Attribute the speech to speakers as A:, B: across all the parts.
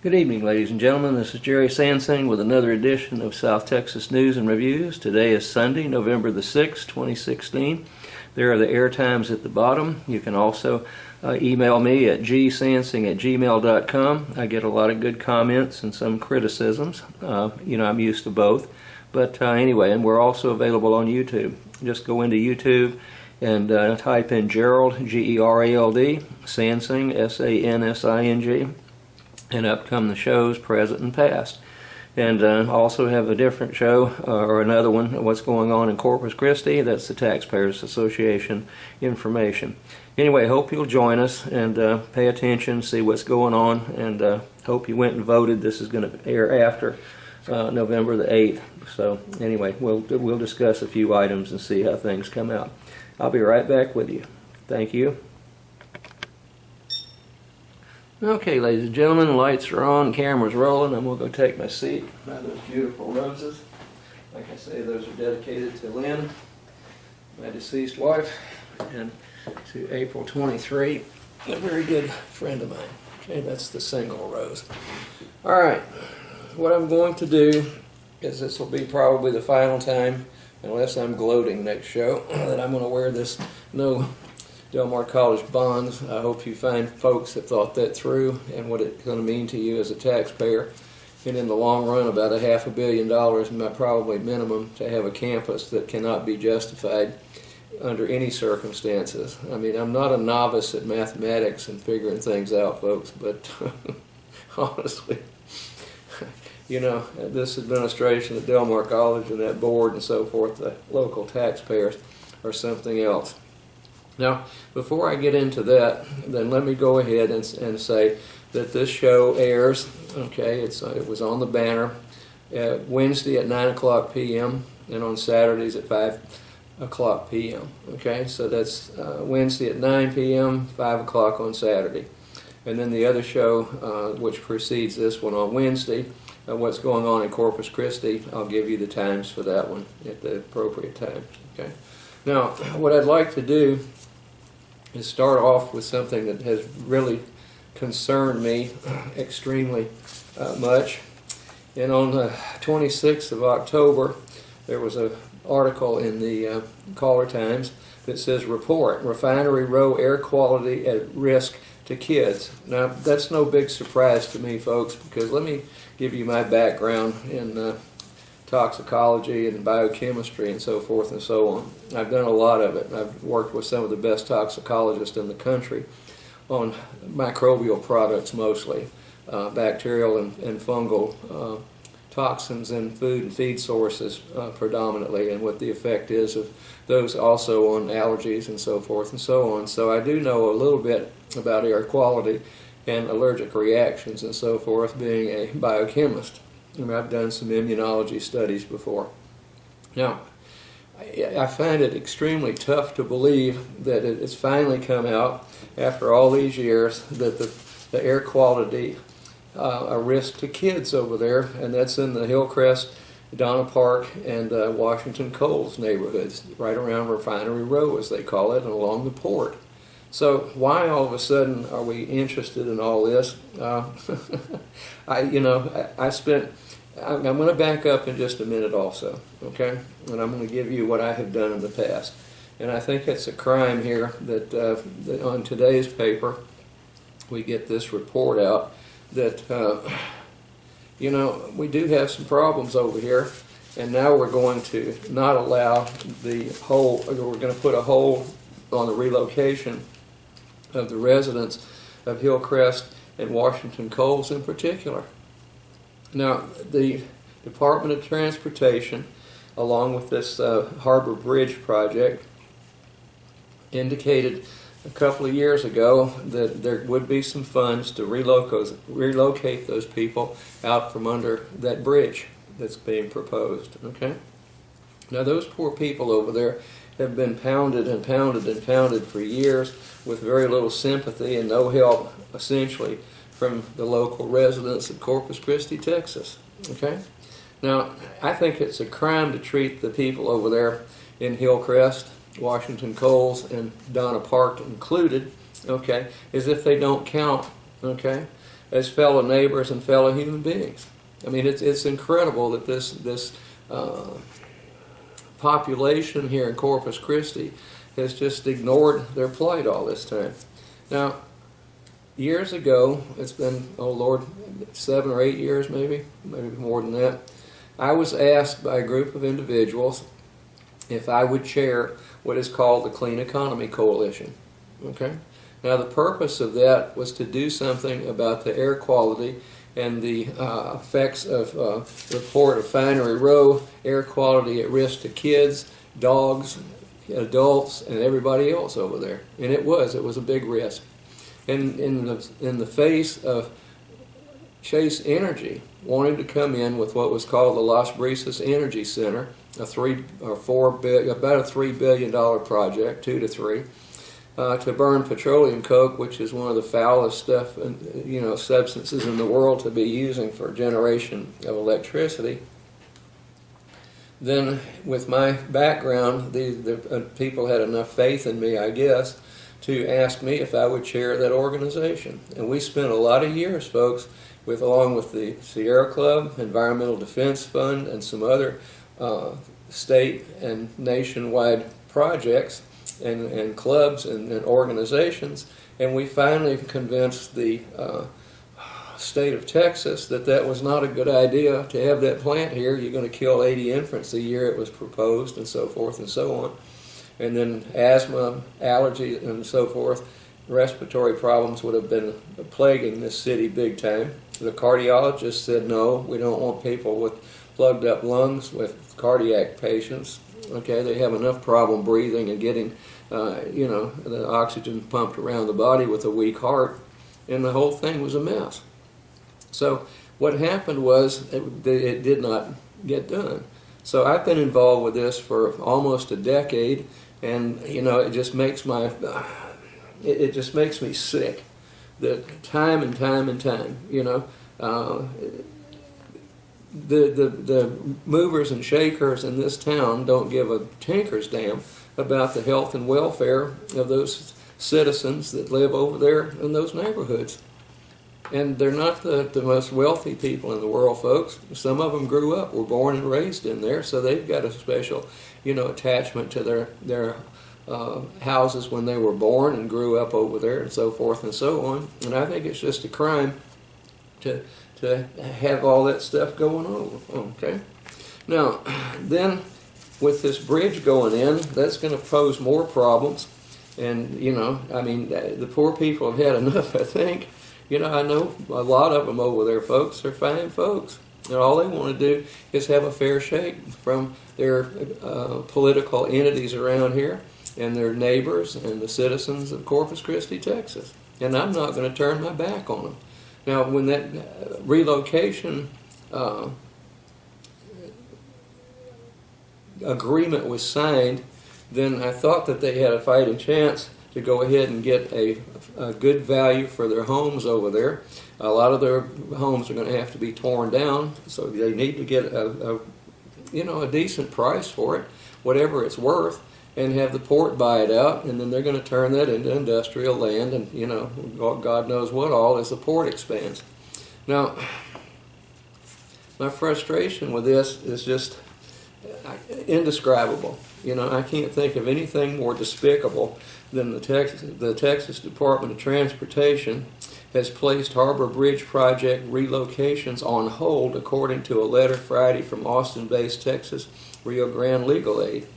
A: Good evening, ladies and gentlemen. This is Jerry Sansing with another edition of South Texas News and Reviews. Today is Sunday, November the 6th, 2016. There are the air times at the bottom. You can also email me at gsansing@gmail.com. I get a lot of good comments and some criticisms. I'm used to both. But anyway, and we're also available on YouTube. Just go into YouTube and type in Gerald, Gerald, Sansing, Sansing, and up come the shows, present and past. And also have a different show, or another one, what's going on in Corpus Christi. That's the Taxpayers Association information. Anyway, hope you'll join us and pay attention, see what's going on, and hope you went and voted. This is going to air after November the 8th. So anyway, we'll discuss a few items and see how things come out. I'll be right back with you. Thank you. Okay, ladies and gentlemen, lights are on, camera's rolling. I'm going to go take my seat by those beautiful roses. Like I say, those are dedicated to Lynn, my deceased wife, and to April 23, a very good friend of mine. Okay, that's the single rose. All right, what I'm going to do is, this will be probably the final time, unless I'm gloating next show, that I'm going to wear this no Del Mar College bonds. I hope you find folks that thought that through and what it's going to mean to you as a taxpayer. And in the long run, about $500 million, probably minimum, to have a campus that cannot be justified under any circumstances. I mean, I'm not a novice at mathematics and figuring things out, folks, but honestly, this administration at Del Mar College and that board and so forth, the local taxpayers, are something else. Now, before I get into that, then let me go ahead and say that this show airs, okay, it was on the banner, Wednesday at 9 o'clock p.m. and on Saturdays at 5 o'clock p.m., okay? So that's Wednesday at 9 p.m., 5 o'clock on Saturday. And then the other show, which precedes this one on Wednesday, what's going on in Corpus Christi, I'll give you the times for that one at the appropriate time, okay? Now, what I'd like to do is start off with something that has really concerned me extremely much. And on the 26th of October, there was an article in the Caller Times that says, "Report, Refinery Row air quality at risk to kids." Now, that's no big surprise to me, folks, because let me give you my background in toxicology and biochemistry and so forth and so on. I've done a lot of it. I've worked with some of the best toxicologists in the country on microbial products mostly, bacterial and fungal toxins in food and feed sources predominantly, and what the effect is of those also on allergies and so forth and so on. So I do know a little bit about air quality and allergic reactions and so forth, being a biochemist. I've done some immunology studies before. Now, I find it extremely tough to believe that it's finally come out after all these years that the air quality a risk to kids over there, and that's in the Hillcrest, Donna Park, and Washington Coles neighborhoods, right around Refinery Row, as they call it, and along the port. So why all of a sudden are we interested in all this? I'm going to back up in just a minute also, okay? And I'm going to give you what I have done in the past. And I think it's a crime here that on today's paper we get this report out that, we do have some problems over here, and now we're going to not allow we're going to put a hold on the relocation of the residents of Hillcrest and Washington Coles in particular. Now, the Department of Transportation, along with this Harbor Bridge project, indicated a couple of years ago that there would be some funds to relocate those people out from under that bridge that's being proposed, okay? Now, those poor people over there have been pounded and pounded and pounded for years with very little sympathy and no help, essentially, from the local residents of Corpus Christi, Texas, okay? Now, I think it's a crime to treat the people over there in Hillcrest, Washington Coles, and Donna Park included, okay, as if they don't count, okay? as fellow neighbors and fellow human beings. I mean, it's incredible that this population here in Corpus Christi has just ignored their plight all this time. Now, years ago, it's been, oh Lord, 7 or 8 years maybe more than that, I was asked by a group of individuals if I would chair what is called the Clean Economy Coalition. Okay? Now, the purpose of that was to do something about the air quality and the effects of the Port of Finery Row, air quality at risk to kids, dogs, adults, and everybody else over there. And it was a big risk. And in the face of Chase Energy wanting to come in with what was called the Las Brisas Energy Center, about a $3 billion project, 2 to 3. To burn petroleum coke, which is one of the foulest substances in the world to be using for generation of electricity. Then, with my background, the people had enough faith in me, I guess, to ask me if I would chair that organization. And we spent a lot of years, folks, along with the Sierra Club, Environmental Defense Fund, and some other state and nationwide projects and clubs and organizations, and we finally convinced the state of Texas that was not a good idea to have that plant here. You're going to kill 80 infants a year, it was proposed, and so forth and so on. And then asthma, allergy, and so forth, respiratory problems would have been plaguing this city big time. The cardiologist said, no, we don't want people with plugged up lungs, with cardiac patients. Okay, they have enough problem breathing and getting, the oxygen pumped around the body with a weak heart, and the whole thing was a mess. So what happened was it did not get done. So I've been involved with this for almost a decade, and it just makes it just makes me sick. That time and time and time, the movers and shakers in this town don't give a tinker's damn about the health and welfare of those citizens that live over there in those neighborhoods. And they're not the most wealthy people in the world, folks. Some of them grew up, were born and raised in there, so they've got a special, attachment to their houses when they were born and grew up over there and so forth and so on. And I think it's just a crime to have all that stuff going on, okay? Now, then, with this bridge going in, that's going to pose more problems. And, the poor people have had enough, I think. I know a lot of them over there, folks. They're fine folks. And all they want to do is have a fair shake from their political entities around here and their neighbors and the citizens of Corpus Christi, Texas. And I'm not going to turn my back on them. Now, when that relocation agreement was signed, then I thought that they had a fighting chance to go ahead and get a good value for their homes over there. A lot of their homes are going to have to be torn down, so they need to get a decent price for it, whatever it's worth, and have the port buy it out, and then they're going to turn that into industrial land, and God knows what all as the port expands. Now, my frustration with this is just indescribable. I can't think of anything more despicable than the Texas Department of Transportation has placed Harbor Bridge project relocations on hold, according to a letter Friday from Austin-based Texas Rio Grande Legal Aid.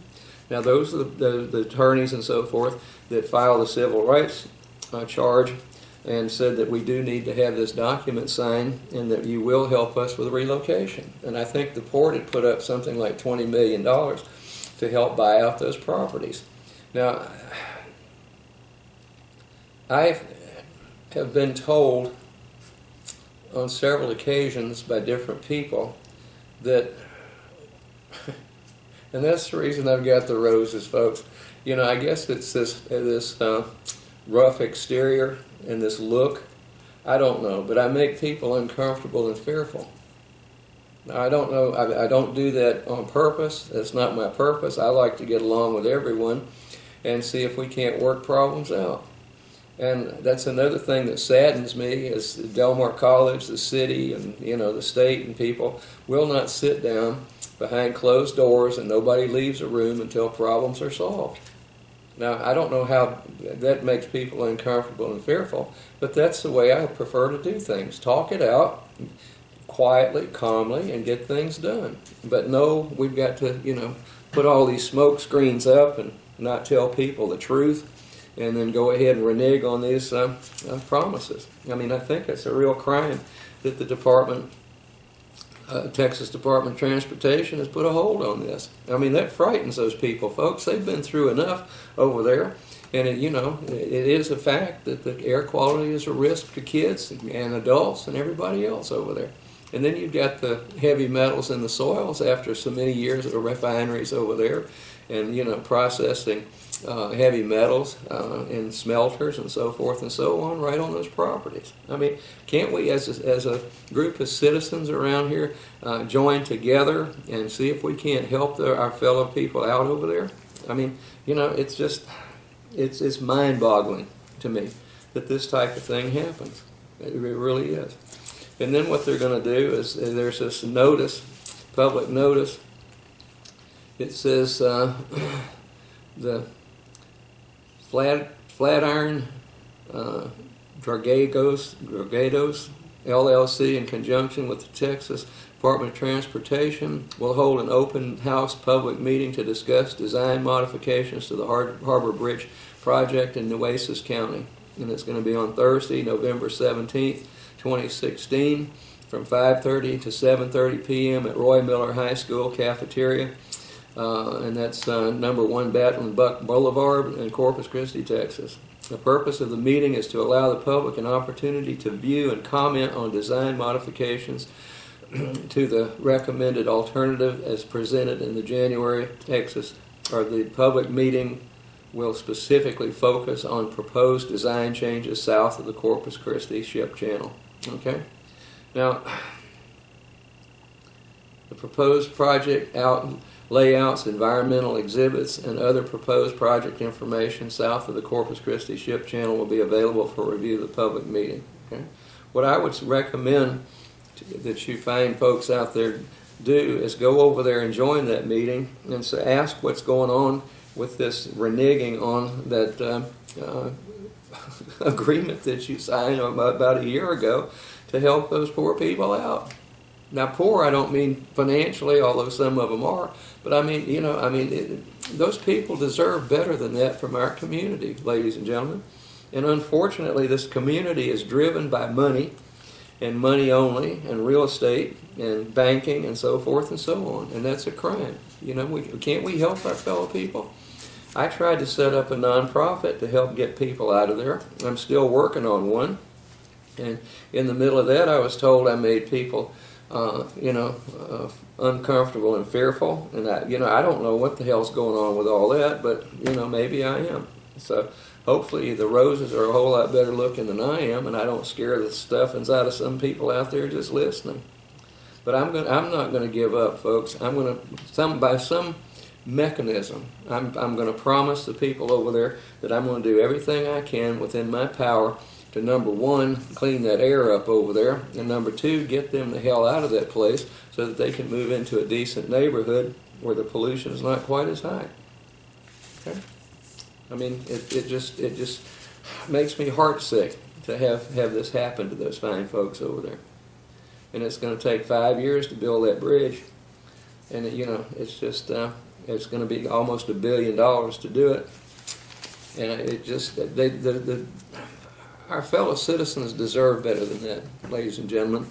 A: Now, those are the attorneys and so forth that filed a civil rights charge and said that we do need to have this document signed and that you will help us with relocation. And I think the port had put up something like $20 million to help buy out those properties. Now, I have been told on several occasions by different people that, and that's the reason I've got the roses, folks. I guess it's this rough exterior and this look. I don't know, but I make people uncomfortable and fearful. Now, I don't know. I don't do that on purpose. That's not my purpose. I like to get along with everyone and see if we can't work problems out. And that's another thing that saddens me is Del Mar College, the city, and the state and people will not sit down behind closed doors and nobody leaves a room until problems are solved. Now, I don't know how that makes people uncomfortable and fearful, but that's the way I prefer to do things. Talk it out quietly, calmly, and get things done. But no, we've got to, put all these smoke screens up and not tell people the truth, and then go ahead and renege on these promises. I mean, I think it's a real crime that the Texas Department of Transportation has put a hold on this. I mean, that frightens those people, folks. They've been through enough over there, and it is a fact that the air quality is a risk to kids and adults and everybody else over there. And then you've got the heavy metals in the soils after so many years of the refineries over there, and processing heavy metals in smelters and so forth and so on right on those properties. I mean, can't we as a group of citizens around here join together and see if we can't help our fellow people out over there? I mean, it's just, it's mind-boggling to me that this type of thing happens. It really is. And then what they're going to do is there's this notice, public notice. It says the Flatiron Dragados LLC, in conjunction with the Texas Department of Transportation, will hold an open house public meeting to discuss design modifications to the Harbor Bridge project in Nueces County. And it's going to be on Thursday, November 17th, 2016, from 5:30 to 7:30 p.m. at Roy Miller High School cafeteria. And that's number 1 Battle and Buck Boulevard in Corpus Christi, Texas. The purpose of the meeting is to allow the public an opportunity to view and comment on design modifications to the recommended alternative as presented in the January Texas, or the public meeting will specifically focus on proposed design changes south of the Corpus Christi ship channel. Okay? Now, the proposed project layouts, environmental exhibits, and other proposed project information south of the Corpus Christi ship channel will be available for review at the public meeting. Okay? What I would recommend that you find folks out there do is go over there and join that meeting and ask what's going on with this reneging on that agreement that you signed about a year ago to help those poor people out. Now, poor, I don't mean financially, although some of them are, but I mean, those people deserve better than that from our community, ladies and gentlemen. And unfortunately, this community is driven by money, and money only, and real estate, and banking, and so forth and so on. And that's a crime. Can't we help our fellow people? I tried to set up a nonprofit to help get people out of there. I'm still working on one. And in the middle of that, I was told I made people uncomfortable and fearful, and I don't know what the hell's going on with all that, but maybe I am. So hopefully the roses are a whole lot better looking than I am, and I don't scare the stuffings out of some people out there just listening. But I'm not going to give up, folks. By some mechanism, I'm going to promise the people over there that I'm going to do everything I can within my power to, number 1, clean that air up over there, and number 2, get them the hell out of that place so that they can move into a decent neighborhood where the pollution is not quite as high. Okay? I mean, it just makes me heartsick to have this happen to those fine folks over there. And it's going to take 5 years to build that bridge, and it's just it's going to be almost $1 billion to do it, and it just our fellow citizens deserve better than that, ladies and gentlemen.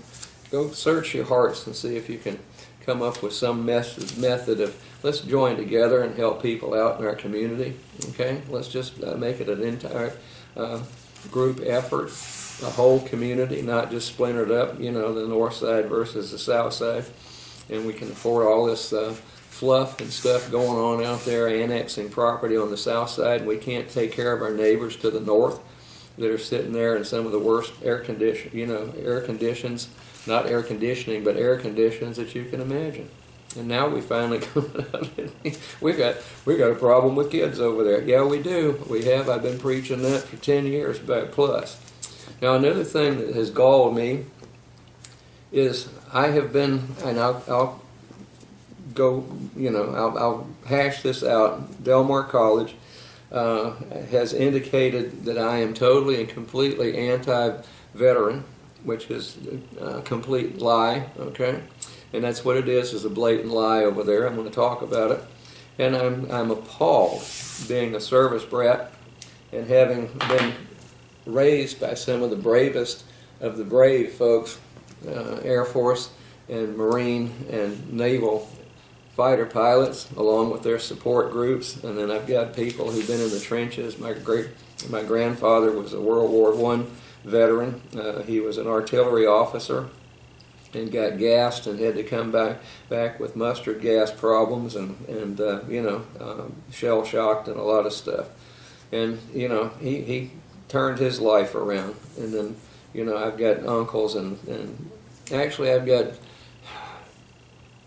A: Go search your hearts and see if you can come up with some method of, let's join together and help people out in our community. Okay, let's just make it an entire group effort, a whole community, not just splintered up. The north side versus the south side, and we can afford all this fluff and stuff going on out there, annexing property on the south side. We can't take care of our neighbors to the north that are sitting there in some of the worst air conditions, not air conditioning, but air conditions that you can imagine. And now we finally come out. we got a problem with kids over there. Yeah, we do. We have. I've been preaching that for 10 years back plus. Now another thing that has galled me is I have been, and I'll go, I'll hash this out. Del Mar College has indicated that I am totally and completely anti-veteran, which is a complete lie, okay? And that's what it is a blatant lie over there. I'm going to talk about it. And I'm appalled, being a service brat and having been raised by some of the bravest of the brave folks, Air Force and Marine and Naval fighter pilots, along with their support groups. And then I've got people who've been in the trenches. My grandfather was a World War I veteran. He was an artillery officer and got gassed and had to come back with mustard gas problems and shell shocked and a lot of stuff. And he turned his life around. And then I've got uncles and actually I've got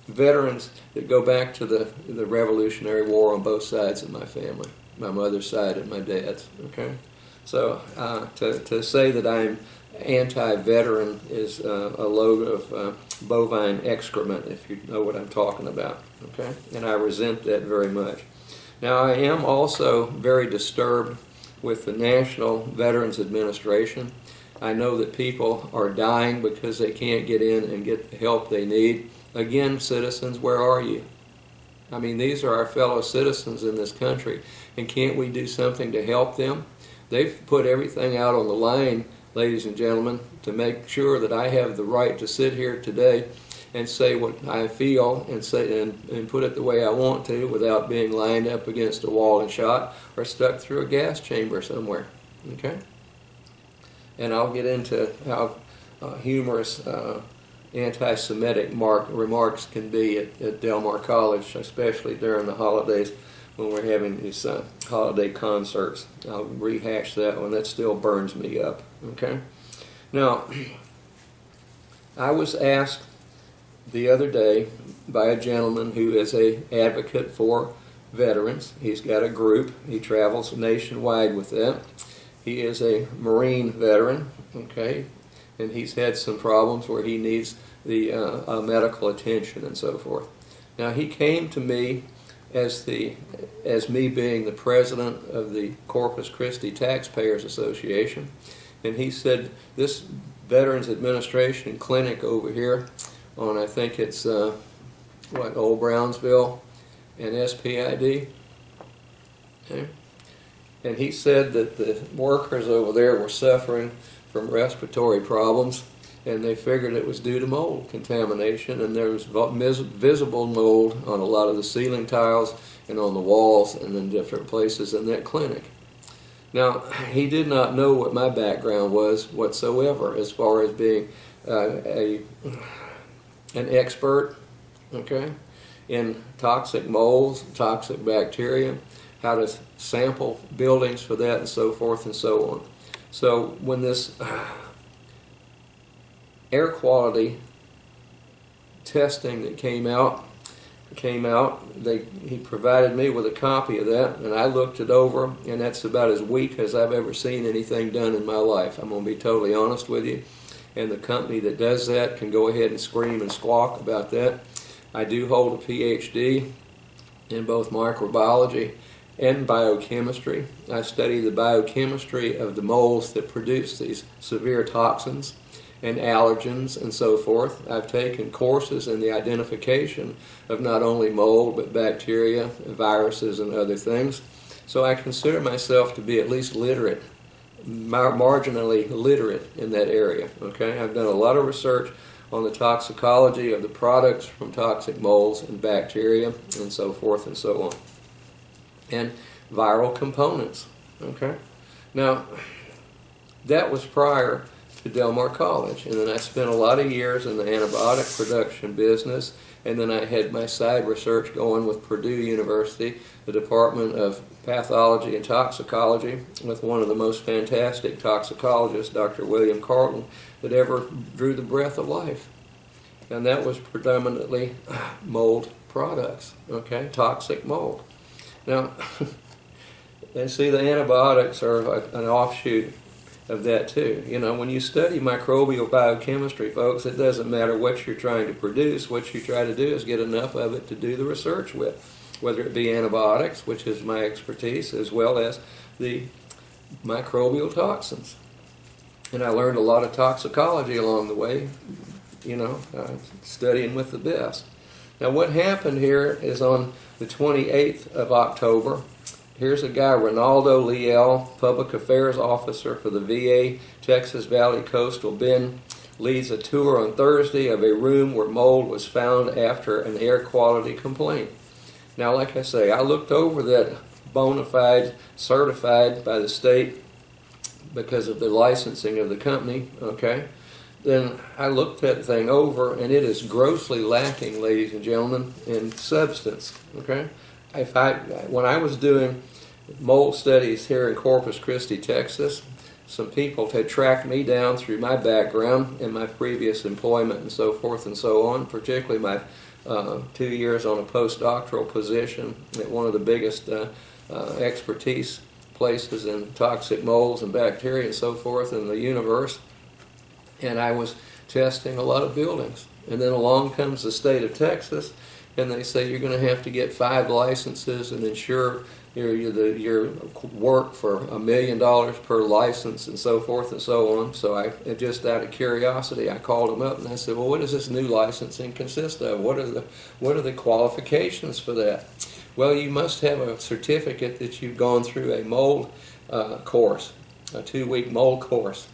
A: veterans that go back to the Revolutionary War on both sides of my family, my mother's side and my dad's. Okay, so to say that I'm anti-veteran is a load of bovine excrement, if you know what I'm talking about. Okay, and I resent that very much. Now I am also very disturbed with the National Veterans Administration. I know that people are dying because they can't get in and get the help they need. Again, citizens, where are you? I mean, these are our fellow citizens in this country, and can't we do something to help them? They've put everything out on the line, ladies and gentlemen, to make sure that I have the right to sit here today and say what I feel and say and put it the way I want to without being lined up against a wall and shot or stuck through a gas chamber somewhere. Okay? And I'll get into how humorous anti-Semitic remarks can be at Del Mar College, especially during the holidays when we're having these holiday concerts. I'll rehash that one. That still burns me up. Okay? Now, I was asked the other day by a gentleman who is an advocate for veterans. He's got a group. He travels nationwide with that. He is a Marine veteran, okay, and he's had some problems where he needs the medical attention and so forth. Now he came to me as me being the president of the Corpus Christi Taxpayers Association, and he said this Veterans Administration clinic over here on, I think it's Old Brownsville and SPID, okay? And he said that the workers over there were suffering from respiratory problems, and they figured it was due to mold contamination, and there was visible mold on a lot of the ceiling tiles and on the walls and in different places in that clinic. Now, he did not know what my background was whatsoever as far as being an expert, okay, in toxic molds, toxic bacteria, how to sample buildings for that and so forth and so on. So when this air quality testing that came out, he provided me with a copy of that, and I looked it over, and that's about as weak as I've ever seen anything done in my life. I'm going to be totally honest with you, and the company that does that can go ahead and scream and squawk about that. I do hold a PhD in both microbiology and biochemistry. I study the biochemistry of the molds that produce these severe toxins and allergens and so forth. I've taken courses in the identification of not only mold but bacteria, viruses, and other things. So I consider myself to be at least literate, marginally literate in that area. Okay, I've done a lot of research on the toxicology of the products from toxic molds and bacteria and so forth and so on, and viral components. Okay, now that was prior to Del Mar College, and then I spent a lot of years in the antibiotic production business, and then I had my side research going with Purdue University, the Department of Pathology and Toxicology, with one of the most fantastic toxicologists, Dr. William Carlton, that ever drew the breath of life. and that was predominantly mold products, okay, toxic mold. Now, and see, the antibiotics are an offshoot of that too. You know, when you study microbial biochemistry, folks, it doesn't matter what you're trying to produce. What you try to do is get enough of it to do the research with, whether it be antibiotics, which is my expertise, as well as the microbial toxins. And I learned a lot of toxicology along the way, you know, studying with the best. Now, what happened here is on the 28th of October, here's a guy, Ronaldo Leal, Public Affairs Officer for the VA Texas Valley Coastal Bend, leads a tour on Thursday of a room where mold was found after an air quality complaint. Now, like I say, I looked over that bona fide, certified by the state because of the licensing of the company, okay? Then I looked that thing over, and it is grossly lacking, ladies and gentlemen, in substance, okay? When I was doing mold studies here in Corpus Christi, Texas, some people had tracked me down through my background and my previous employment and so forth and so on, particularly my 2 years on a postdoctoral position at one of the biggest expertise places in toxic molds and bacteria and so forth in the universe. And I was testing a lot of buildings. And then along comes the state of Texas, and they say you're going to have to get 5 licenses and insure your work for $1 million per license and so forth and so on. So I just out of curiosity, I called them up and I said, well, what does this new licensing consist of? What are the qualifications for that? Well, you must have a certificate that you've gone through a mold course, a 2-week mold course.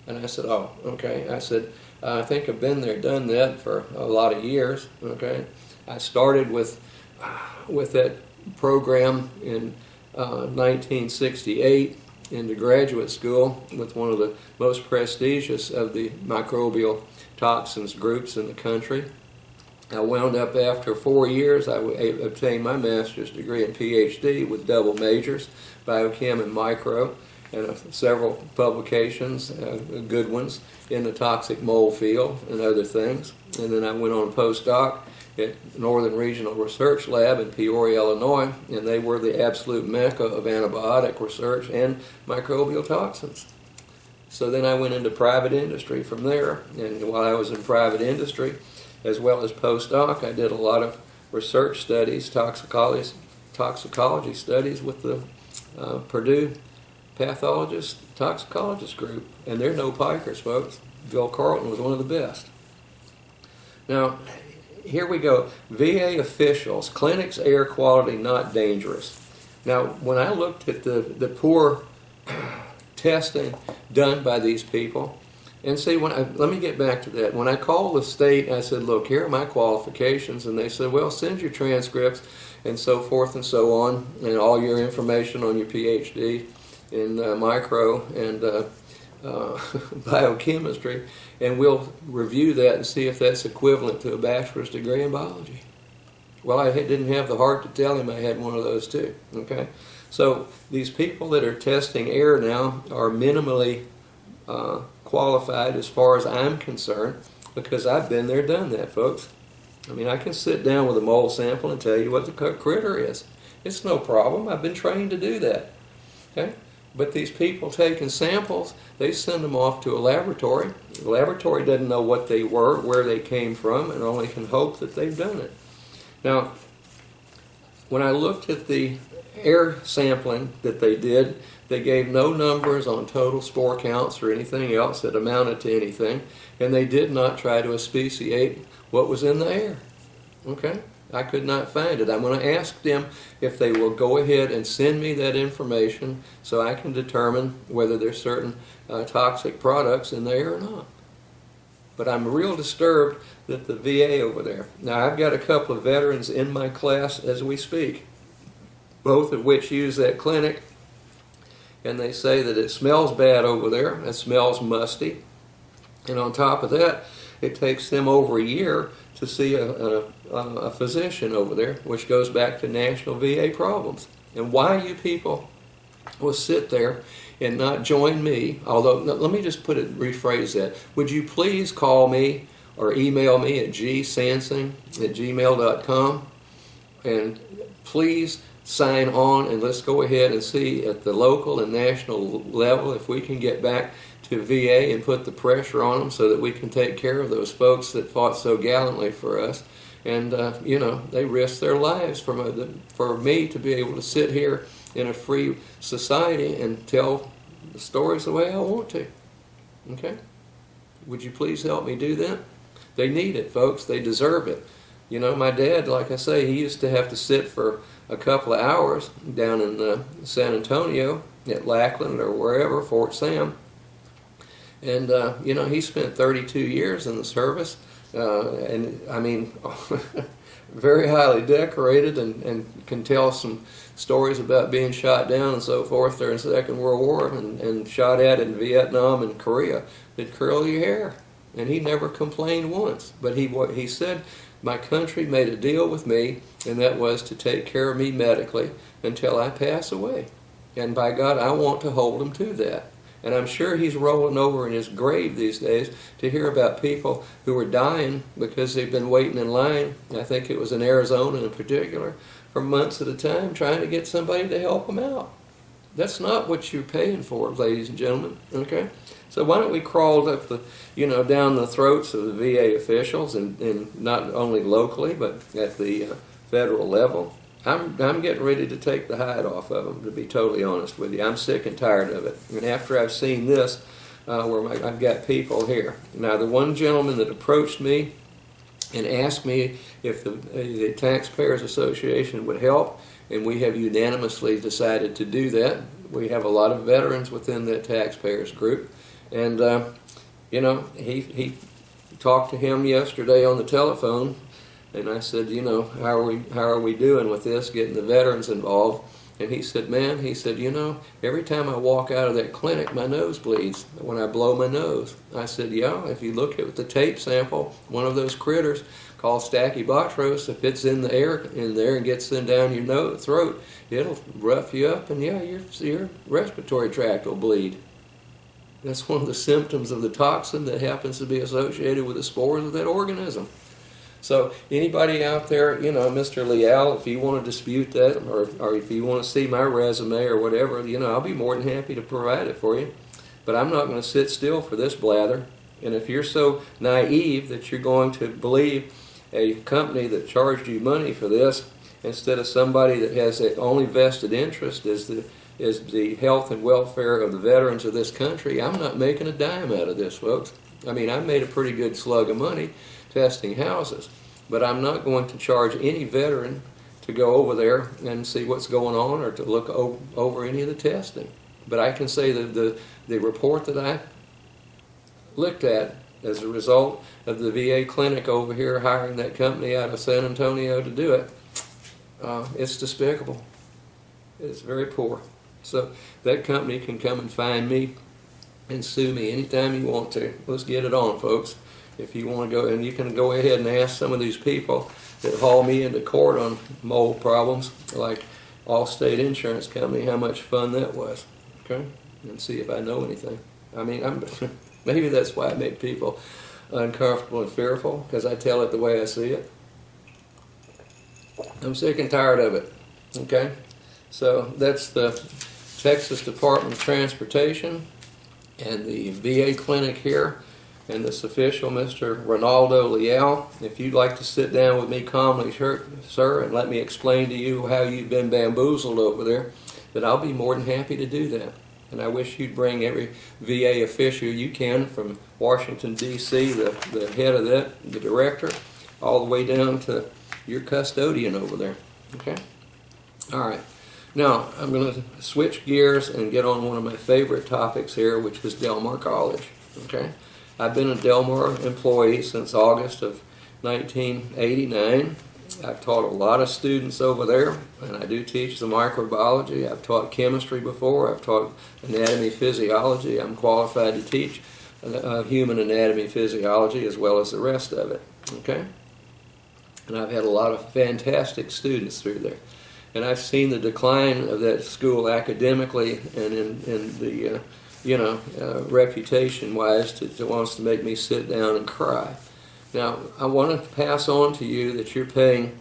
A: And I said, oh, okay. I said, I think I've been there, done that for a lot of years, okay. I started with that program in 1968 into graduate school with one of the most prestigious of the microbial toxins groups in the country. I wound up after 4 years, I obtained my master's degree and PhD with double majors, biochem and micro, and several publications, good ones, in the toxic mold field and other things. And then I went on a postdoc at Northern Regional Research Lab in Peoria, Illinois, and they were the absolute mecca of antibiotic research and microbial toxins. So then I went into private industry from there, and while I was in private industry, as well as postdoc, I did a lot of research studies, toxicology studies with the Purdue pathologist toxicologist group, and they're no pikers, folks. Bill Carlton was one of the best. Now, here we go. VA officials, clinics air quality not dangerous. Now, when I looked at the poor testing done by these people, and see, let me get back to that. When I called the state, I said, look, here are my qualifications, and they said, well, send your transcripts and so forth and so on, and all your information on your PhD in micro and biochemistry, and we'll review that and see if that's equivalent to a bachelor's degree in biology. Well, I didn't have the heart to tell him I had one of those too, okay? So these people that are testing air now are minimally qualified as far as I'm concerned, because I've been there, done that, folks. I mean, I can sit down with a mold sample and tell you what the critter is. It's no problem. I've been trained to do that, okay? But these people taking samples, they send them off to a laboratory. The laboratory doesn't know what they were, where they came from, and only can hope that they've done it. Now, when I looked at the air sampling that they did, they gave no numbers on total spore counts or anything else that amounted to anything, and they did not try to speciate what was in the air. Okay? I could not find it. I'm going to ask them if they will go ahead and send me that information so I can determine whether there's certain toxic products in there or not. But I'm real disturbed that the VA over there. Now, I've got a couple of veterans in my class as we speak, both of which use that clinic, and they say that it smells bad over there. It smells musty. And on top of that, it takes them over a year to see a physician over there, which goes back to national VA problems. And why you people will sit there and not join me, although, let me just rephrase that. Would you please call me or email me at gsansing@gmail.com. And please sign on, and let's go ahead and see at the local and national level if we can get back to VA and put the pressure on them so that we can take care of those folks that fought so gallantly for us. And, they risked their lives for me to be able to sit here in a free society and tell the stories the way I want to. Okay? Would you please help me do that? They need it, folks. They deserve it. My dad, like I say, he used to have to sit for a couple of hours down in San Antonio at Lackland or wherever, Fort Sam. And, he spent 32 years in the service. Very highly decorated and can tell some stories about being shot down and so forth during the Second World War and shot at in Vietnam and Korea. They'd curl your hair. And he never complained once. But he said, my country made a deal with me, and that was to take care of me medically until I pass away. And by God, I want to hold him to that. And I'm sure he's rolling over in his grave these days to hear about people who are dying because they've been waiting in line, I think it was in Arizona in particular, for months at a time trying to get somebody to help them out. That's not what you're paying for, ladies and gentlemen, okay? So why don't we crawl up down the throats of the VA officials and not only locally but at the federal level. I'm getting ready to take the hide off of them, to be totally honest with you. I'm sick and tired of it. And after I've seen this, I've got people here. Now, the one gentleman that approached me and asked me if the Taxpayers Association would help, and we have unanimously decided to do that. We have a lot of veterans within that taxpayers group. And, he talked to him yesterday on the telephone. And I said, how are we doing with this, getting the veterans involved? And he said, every time I walk out of that clinic, my nose bleeds when I blow my nose. I said, yeah, if you look at the tape sample, one of those critters called Stachybotrys, if it's in the air in there and gets in down your throat, it'll rough you up, and your respiratory tract will bleed. That's one of the symptoms of the toxin that happens to be associated with the spores of that organism. So anybody out there, Mr. Leal, if you want to dispute that, or if you want to see my resume or whatever, I'll be more than happy to provide it for you. But I'm not going to sit still for this blather. And if you're so naive that you're going to believe a company that charged you money for this, instead of somebody that has the only vested interest is the health and welfare of the veterans of this country, I'm not making a dime out of this, folks. I made a pretty good slug of money testing houses, but I'm not going to charge any veteran to go over there and see what's going on or to look over any of the testing. But I can say that the report that I looked at as a result of the VA clinic over here hiring that company out of San Antonio to do it, it's despicable. It's very poor. So that company can come and find me and sue me anytime you want to. Let's get it on, folks. If you want to go, and you can go ahead and ask some of these people that haul me into court on mold problems, like Allstate Insurance Company, how much fun that was, okay? And see if I know anything. Maybe that's why I make people uncomfortable and fearful, because I tell it the way I see it. I'm sick and tired of it, okay? So that's the Texas Department of Transportation and the VA clinic here, and this official, Mr. Ronaldo Leal. If you'd like to sit down with me calmly, sir, and let me explain to you how you've been bamboozled over there, then I'll be more than happy to do that. And I wish you'd bring every VA official you can from Washington, D.C., the head of that, the director, all the way down to your custodian over there. Okay? All right. Now, I'm going to switch gears and get on one of my favorite topics here, which is Del Mar College. Okay? I've been a Del Mar employee since August of 1989. I've taught a lot of students over there, and I do teach the microbiology. I've taught chemistry before. I've taught anatomy, physiology. I'm qualified to teach human anatomy, physiology, as well as the rest of it. Okay? And I've had a lot of fantastic students through there. And I've seen the decline of that school academically and in the reputation-wise, it wants to make me sit down and cry. Now, I want to pass on to you that you're paying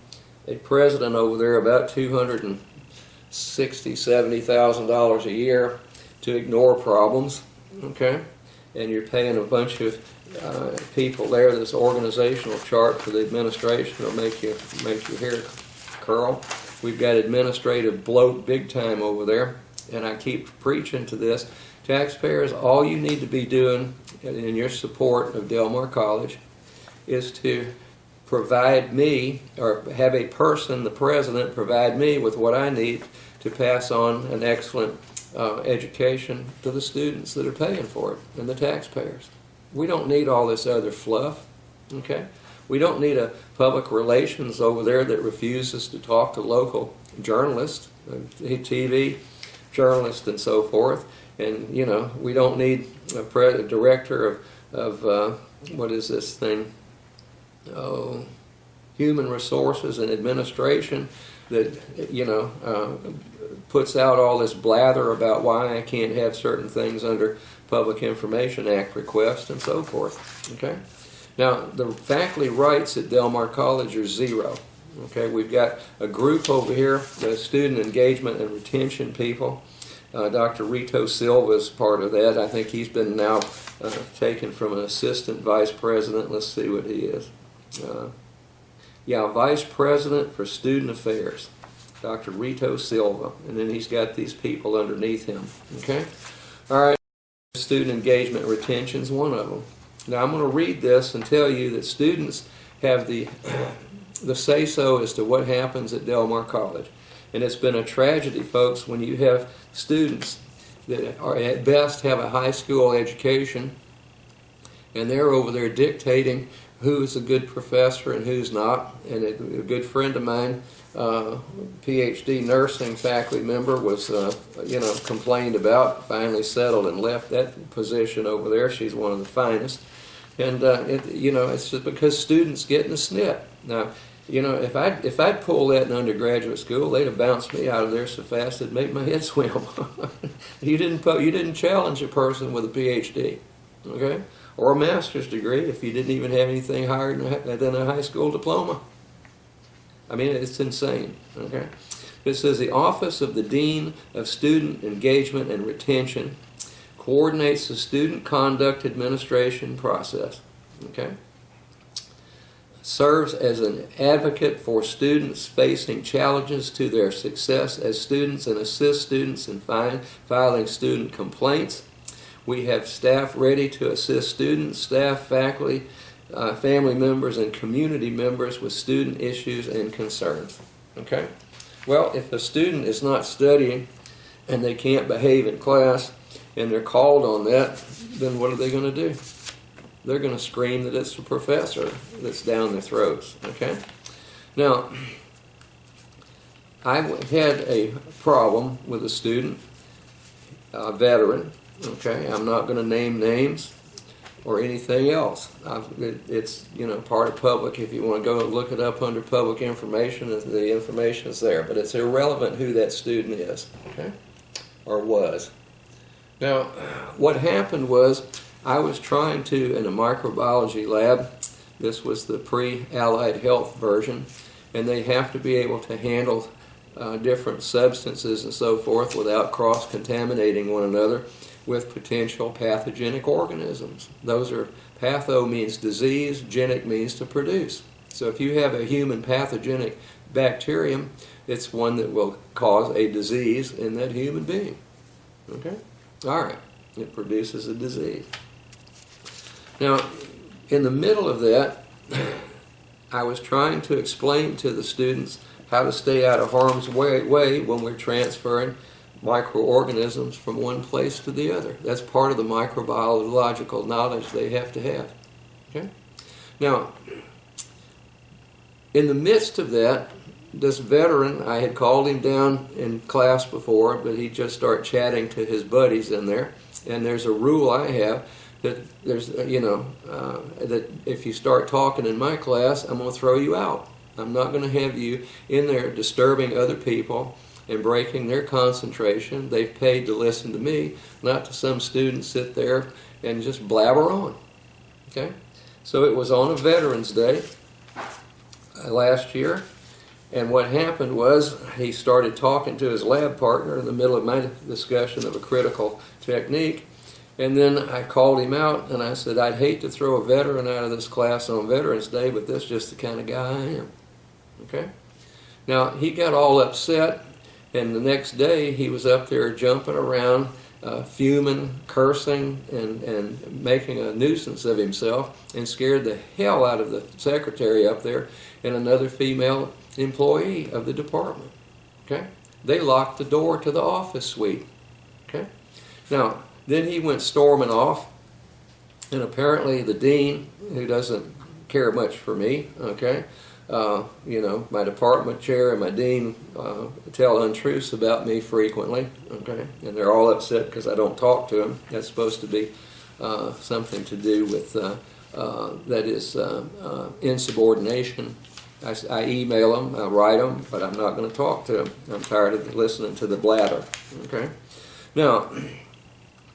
A: a president over there about $260,000-$270,000 a year to ignore problems, okay? And you're paying a bunch of people there. This organizational chart for the administration will make your hair curl. We've got administrative bloat big time over there, and I keep preaching to this. Taxpayers, all you need to be doing in your support of Del Mar College is to provide me, or have a person, the president, provide me with what I need to pass on an excellent education to the students that are paying for it and the taxpayers. We don't need all this other fluff, okay? We don't need a public relations over there that refuses to talk to local journalists, TV journalists and so forth. And, you know, we don't need a director of what is this thing? Oh, human resources and administration that, you know, puts out all this blather about why I can't have certain things under Public Information Act requests and so forth. Okay? Now, the faculty rights at Del Mar College are zero. Okay? We've got a group over here, the student engagement and retention people. Dr. Rito Silva is part of that. I think he's been now taken from an assistant vice president. Let's see what he is. Vice President for Student Affairs, Dr. Rito Silva, and then he's got these people underneath him. Okay? All right, student engagement retention is one of them. Now I'm going to read this and tell you that students have the say-so as to what happens at Del Mar College. And it's been a tragedy, folks, when you have students that are at best have a high school education and they're over there dictating who's a good professor and who's not. And a good friend of mine, PhD nursing faculty member, was complained about, finally settled and left that position over there. She's one of the finest. And it's just because students get in the snit. Now, you know, if I'd pull that in undergraduate school, they'd have bounced me out of there so fast it'd make my head swim. You didn't challenge a person with a PhD, okay, or a master's degree if you didn't even have anything higher than a high school diploma. I mean, it's insane. Okay, it says the Office of the Dean of Student Engagement and Retention coordinates the student conduct administration process. Okay. Serves as an advocate for students facing challenges to their success as students and assists students in filing student complaints. We have staff ready to assist students, staff, faculty, family members, and community members with student issues and concerns. Okay? Well, if a student is not studying and they can't behave in class and they're called on that, then what are they going to do? They're going to scream that it's the professor that's down their throats, okay? Now, I had a problem with a student, a veteran, okay? I'm not going to name names or anything else. It's, part of public. If you want to go look it up under public information, the information is there. But it's irrelevant who that student is, okay? Or was. Now, what happened was, I was trying to, in a microbiology lab, this was the pre-allied health version, and they have to be able to handle different substances and so forth without cross-contaminating one another with potential pathogenic organisms. Those are, patho means disease, genic means to produce. So if you have a human pathogenic bacterium, it's one that will cause a disease in that human being. Okay? All right. It produces a disease. Now, in the middle of that, I was trying to explain to the students how to stay out of harm's way when we're transferring microorganisms from one place to the other. That's part of the microbiological knowledge they have to have. Okay? Now, in the midst of that, this veteran, I had called him down in class before, but he'd just start chatting to his buddies in there. And there's a rule I have that there's, that if you start talking in my class, I'm going to throw you out. I'm not going to have you in there disturbing other people and breaking their concentration. They've paid to listen to me, not to some student sit there and just blabber on. Okay? So it was on a Veterans Day last year, and what happened was he started talking to his lab partner in the middle of my discussion of a critical technique, and then I called him out and I said, I'd hate to throw a veteran out of this class on Veterans Day, but that's just the kind of guy I am. Okay? Now, he got all upset, and the next day he was up there jumping around, fuming, cursing, and making a nuisance of himself, and scared the hell out of the secretary up there and another female employee of the department. Okay? They locked the door to the office suite. Okay? Now, then he went storming off, and apparently the dean, who doesn't care much for me, okay, my department chair and my dean tell untruths about me frequently, okay, and they're all upset because I don't talk to them. That's supposed to be something to do with, that is insubordination. I email them, I write them, but I'm not going to talk to them. I'm tired of listening to the blather, okay. Now,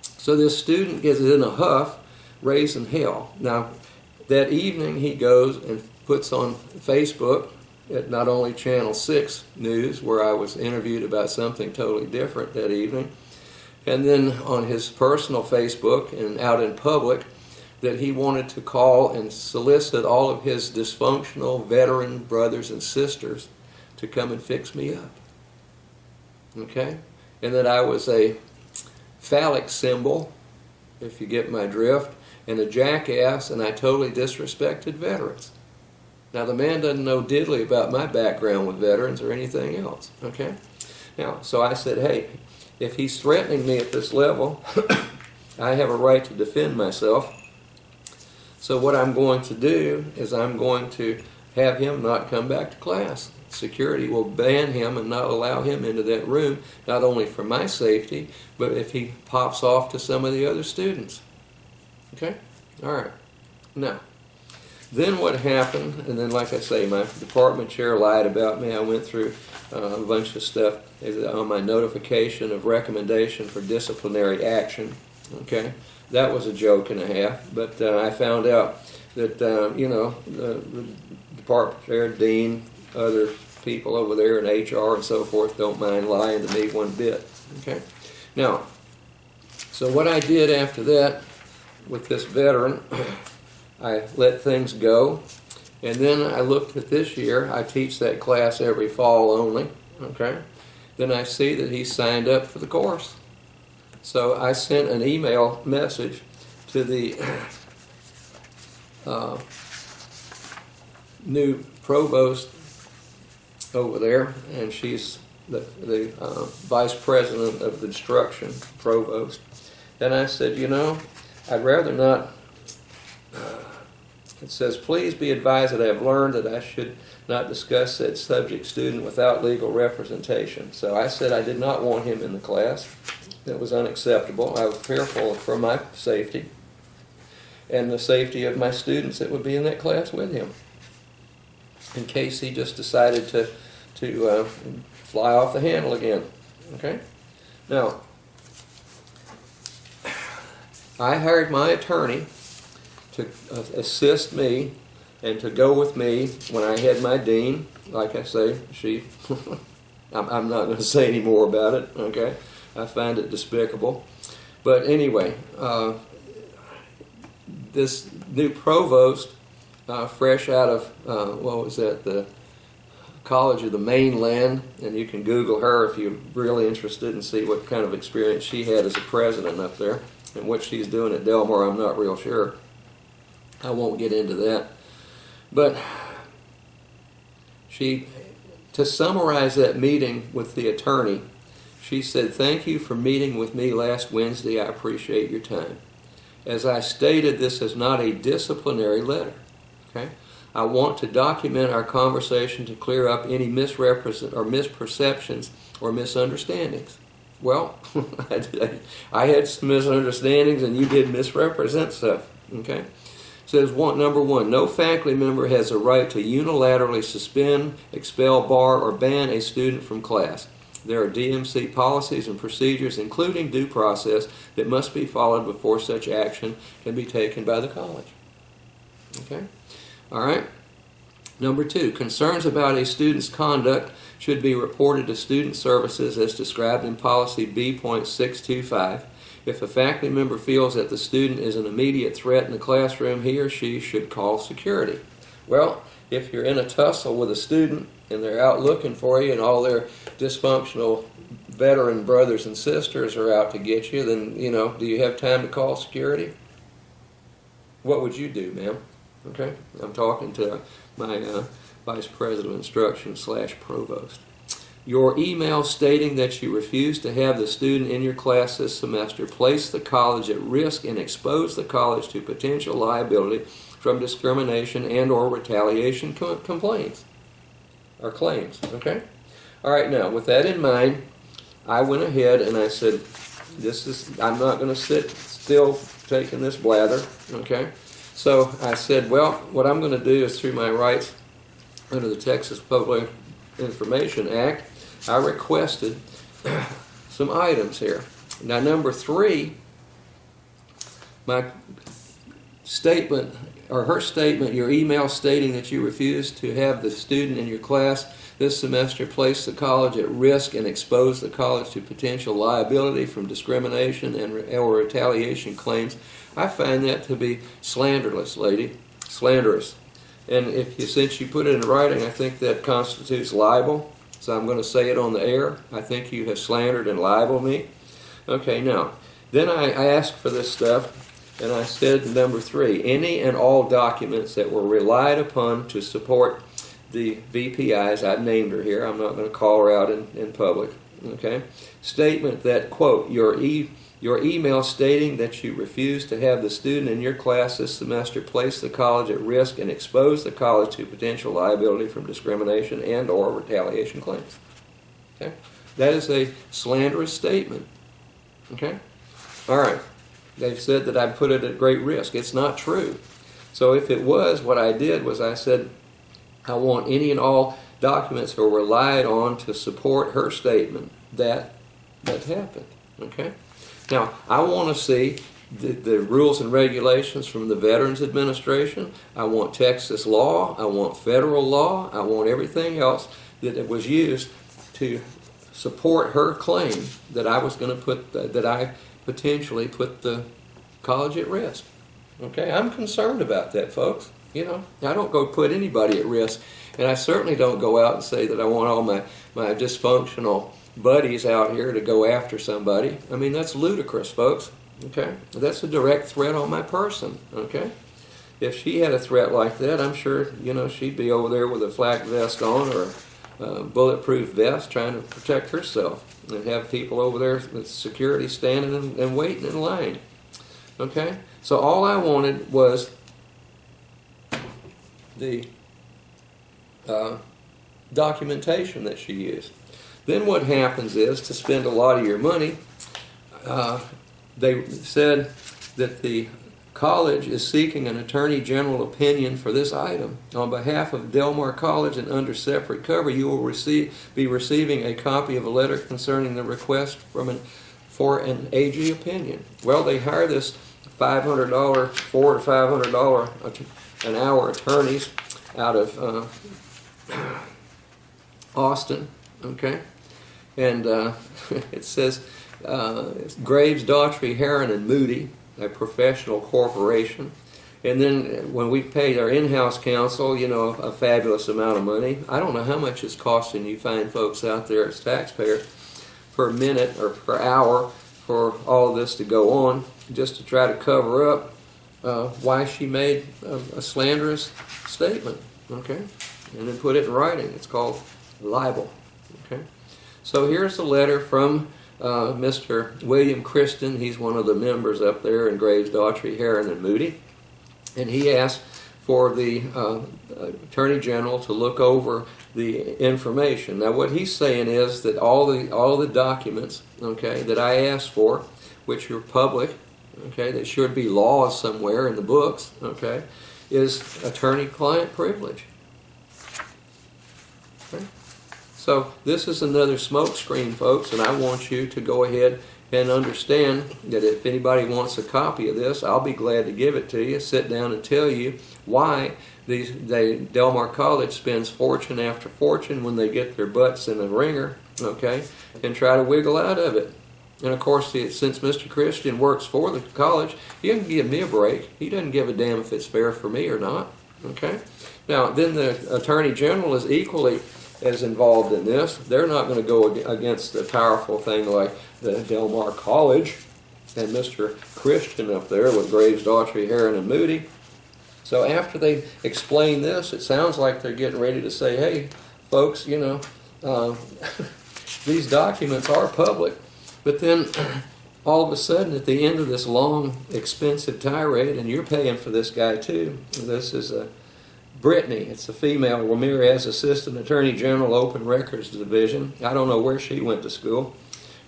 A: so this student gets in a huff, raising hell. Now, that evening he goes and puts on Facebook at not only Channel 6 News, where I was interviewed about something totally different that evening, and then on his personal Facebook and out in public, that he wanted to call and solicit all of his dysfunctional veteran brothers and sisters to come and fix me up. Okay? And that I was a phallic symbol, if you get my drift, and a jackass, and I totally disrespected veterans. Now, the man doesn't know diddly about my background with veterans or anything else, okay? Now, so I said, hey, if he's threatening me at this level, I have a right to defend myself. So what I'm going to do is I'm going to have him not come back to class. Security will ban him and not allow him into that room, not only for my safety, but if he pops off to some of the other students. Okay? All right. Now, then what happened, and then like I say, my department chair lied about me. I went through a bunch of stuff on my notification of recommendation for disciplinary action. Okay? That was a joke and a half, but I found out that, the department chair, dean, other people over there in HR and so forth don't mind lying to me one bit. Okay? Now, so what I did after that with this veteran, I let things go, and then I looked at this year. I teach that class every fall only. Okay? Then I see that he signed up for the course. So I sent an email message to the new provost over there, and she's the vice president of the instruction, provost. And I said, I'd rather not. It says, please be advised that I have learned that I should not discuss said subject student without legal representation. So I said I did not want him in the class. That was unacceptable. I was fearful for my safety and the safety of my students that would be in that class with him, in case he just decided to fly off the handle again. Okay? Now, I hired my attorney to assist me and to go with me when I had my dean. Like I say, I'm not going to say any more about it, okay? I find it despicable. But anyway, this new provost, fresh out of, the College of the Mainland, and you can Google her if you're really interested and see what kind of experience she had as a president up there. And what she's doing at Delmar, I'm not real sure. I won't get into that. But to summarize that meeting with the attorney, she said, thank you for meeting with me last Wednesday. I appreciate your time. As I stated, this is not a disciplinary letter. Okay? I want to document our conversation to clear up any misperceptions or misunderstandings. Well, I had some misunderstandings and you did misrepresent stuff. Okay? It says, number one, no faculty member has a right to unilaterally suspend, expel, bar, or ban a student from class. There are DMC policies and procedures, including due process, that must be followed before such action can be taken by the college. Okay? All right? Number 2, concerns about a student's conduct should be reported to Student Services as described in Policy B.625. If a faculty member feels that the student is an immediate threat in the classroom, he or she should call security. Well, if you're in a tussle with a student and they're out looking for you and all their dysfunctional veteran brothers and sisters are out to get you, then, do you have time to call security? What would you do, ma'am? Okay? I'm talking to my Vice President of Instruction / Provost. Your email stating that you refuse to have the student in your class this semester place the college at risk and expose the college to potential liability from discrimination and or retaliation complaints or claims. Okay? All right, now, with that in mind, I went ahead and I said, I'm not going to sit still taking this blather, okay? So I said, well, what I'm going to do is through my rights under the Texas Public Information Act, I requested some items here. Now, number 3, my statement, or her statement, your email stating that you refuse to have the student in your class this semester place the college at risk and expose the college to potential liability from discrimination or retaliation claims. I find that to be slanderous, lady. Slanderous. And since you put it in writing, I think that constitutes libel. So I'm going to say it on the air. I think you have slandered and libeled me. Okay, now, then I asked for this stuff, and I said, number 3, any and all documents that were relied upon to support the VPIs, I've named her here, I'm not going to call her out in public, okay? Statement that, quote, your email stating that you refuse to have the student in your class this semester place the college at risk and expose the college to potential liability from discrimination and or retaliation claims. Okay? That is a slanderous statement. Okay? All right. They've said that I put it at great risk. It's not true. So if it was, what I did was I said, I want any and all documents that were relied on to support her statement that happened. Okay? Now, I want to see the rules and regulations from the Veterans Administration. I want Texas law. I want federal law. I want everything else that was used to support her claim that I was going to that I potentially put the college at risk. Okay? I'm concerned about that, folks. I don't go put anybody at risk, and I certainly don't go out and say that I want all my dysfunctional buddies out here to go after somebody. I mean, that's ludicrous, folks. Okay? That's a direct threat on my person. Okay? If she had a threat like that, I'm sure, she'd be over there with a flak vest on or a bulletproof vest trying to protect herself and have people over there with security standing and waiting in line. Okay? So all I wanted was the documentation that she used. Then what happens is, to spend a lot of your money, they said that the college is seeking an attorney general opinion for this item. On behalf of Del Mar College and under separate cover, you will be receiving a copy of a letter concerning the request for an AG opinion. Well, they hire this $500, $400 to $500 an hour attorneys out of Austin, okay? And it says it's Graves, Daughtry, Heron, and Moody, a professional corporation. And then when we pay our in-house counsel, a fabulous amount of money. I don't know how much it's costing you fine folks out there as taxpayers per minute or per hour for all of this to go on, just to try to cover up why she made a slanderous statement, okay? And then put it in writing. It's called libel, okay? So here's a letter from Mr. William Christen. He's one of the members up there in Graves, Daughtry, Heron, and Moody. And he asked for the Attorney General to look over the information. Now what he's saying is that all the documents, okay, that I asked for, which are public, okay, that should be laws somewhere in the books, okay, is attorney-client privilege. Okay? So this is another smoke screen, folks, and I want you to go ahead and understand that if anybody wants a copy of this, I'll be glad to give it to you, sit down and tell you why Del Mar College spends fortune after fortune when they get their butts in a ringer, okay, and try to wiggle out of it. And of course, since Mr. Christian works for the college, he doesn't give me a break. He doesn't give a damn if it's fair for me or not, okay? Now, then the Attorney General is equally as involved in this. They're not going to go against a powerful thing like the Del Mar College and Mr. Christian up there with Graves, Daughtry, Heron, and Moody. So after they explain this, it sounds like they're getting ready to say, hey, folks, you know, these documents are public. But then all of a sudden, at the end of this long, expensive tirade, and you're paying for this guy too, this is Brittany, it's a female, Ramirez, Assistant Attorney General, Open Records Division. I don't know where she went to school.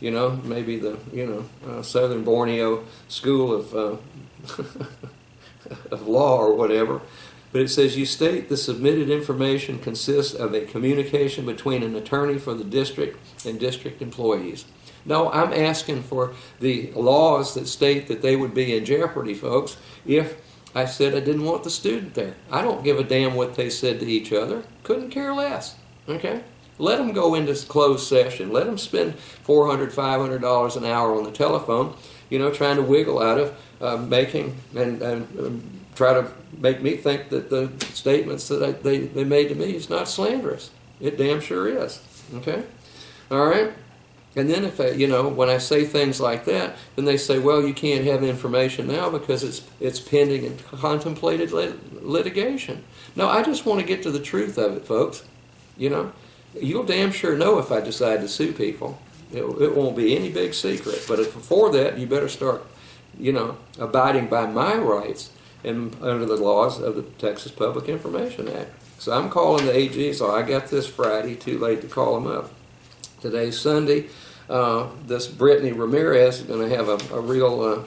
A: You know, maybe the, Southern Borneo School of of law or whatever. But it says, you state the submitted information consists of a communication between an attorney for the district and district employees. No, I'm asking for the laws that state that they would be in jeopardy, folks, if I said I didn't want the student there. I don't give a damn what they said to each other. Couldn't care less. Okay? Let them go into closed session. Let them spend $400, $500 an hour on the telephone, trying to wiggle out of making and try to make me think that the statements that they made to me is not slanderous. It damn sure is. Okay? All right? And then if when I say things like that, then they say, well, you can't have information now because it's pending and contemplated litigation. No, I just want to get to the truth of it, folks. You'll damn sure know if I decide to sue people. It won't be any big secret. But before that, you better start, abiding by my rights and under the laws of the Texas Public Information Act. So I'm calling the AG. So I got this Friday. Too late to call them up. Today's Sunday. This Brittany Ramirez is going to have a real